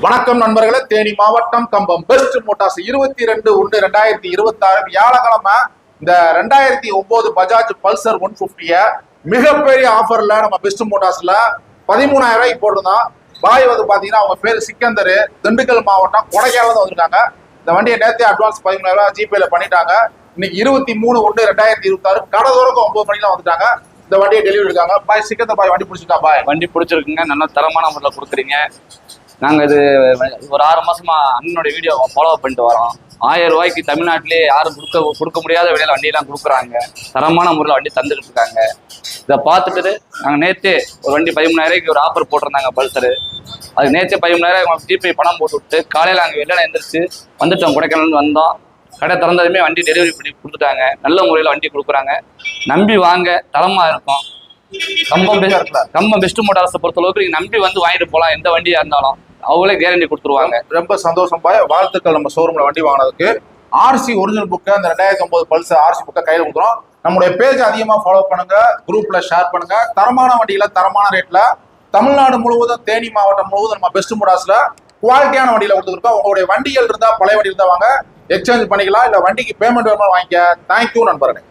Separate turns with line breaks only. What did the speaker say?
வணக்கம் நண்பர்களே, தேனி மாவட்டம் கம்பம் பெஸ்ட் மோட்டார்ஸ் 22/1/2026 வியாழக்கிழமை இந்த 2009 பஜாஜ் பல்சர் 150 மிகப்பெரிய ஆஃபர்ல நம்ம பெஸ்ட் மோட்டார்ஸ்ல 13,000 ரூபாய்க்கு போட்டிருந்தோம். பாய் வந்து பாத்தீங்கன்னா அவங்க பேரு சிக்கந்தர், திண்டுக்கல் மாவட்டம் கொடைக்கானல தான் வந்திருக்காங்க. இந்த வண்டியை நேரத்தை அட்வான்ஸ் 13,000 ரூபாய் ஜிபேல பண்ணிட்டாங்க. இன்னைக்கு 23/1/2026 கடை தோறும் 9 மணிக்கு வந்துட்டாங்க. இந்த வண்டியை டெலிவரி இருக்காங்க. பாய் சிக்கந்தர் பாய், வண்டி பிடிச்சிருக்கா பாய்?
வண்டி பிடிச்சிருக்குங்க, நல்லா தரமான முறையில் கொடுக்குறீங்க. நாங்கள் இது ஒரு 6 மாசமா அண்ணனுடைய வீடியோ ஃபாலோ பண்ணிட்டு வரோம். 1000 ரூபாய்க்கு தமிழ்நாட்டிலே யாரும் கொடுக்க முடியாத விலையில வண்டியெல்லாம் கொடுக்குறாங்க. தரமான முறையில் வண்டி தந்துட்டு இருக்காங்க. இதை பார்த்துட்டு நாங்கள் நேற்றே ஒரு வண்டி 13,000 ரூபாய்க்கு ஒரு ஆஃபர் போட்டிருந்தாங்க பல்சரு. அது நேற்றே 13,000 ஜிபே பணம் போட்டு விட்டு காலையில் நாங்கள் வெளில எழுந்திரிச்சு வந்துட்டோம். கொடைக்கானல் வந்தோம். கடை திறந்ததுமே வண்டி டெலிவரி பண்ணி கொடுத்துட்டாங்க. நல்ல முறையில் வண்டி கொடுக்குறாங்க. நம்பி வாங்க, தரமாக இருக்கும். கம்பம் பெஸ்ட் மோட்டார்ஸை பொறுத்தளவுக்கு நீங்கள் நம்பி வந்து வாங்கிட்டு போகலாம். எந்த வண்டியாக இருந்தாலும் அவங்களே கேரண்டி கொடுத்துருவாங்க.
ரொம்ப சந்தோஷம் பாய், வாழ்த்துக்கள். நம்ம ஷோரூம்ல வண்டி வாங்கினதுக்கு ஆர்சி ஒரிஜினல் புக்கு, அந்த 2009 பல்சர் ஆர்சி புக்கை கையில் கொடுக்குறோம். நம்மளுடைய பேஜ் அதிகமாக ஃபாலோ பண்ணுங்க, குரூப்ல ஷேர் பண்ணுங்க. தரமான வண்டியில தரமான ரேட்ல தமிழ்நாடு முழுவதும் தேனி மாவட்டம் முழுவதும் நம்ம பெஸ்ட் மோட்டார்ஸ்ல குவாலிட்டியான வண்டியில கொடுத்துருக்கோம். உங்களுடைய வண்டிகள் இருந்தா பழைய வண்டி இருந்தா வாங்க, எக்ஸ்சேஞ்ச் பண்ணிக்கலாம். இல்ல வண்டிக்கு பேமெண்ட் வேணுமா வாங்கிக்க. தேங்க்யூ நண்பர்களே.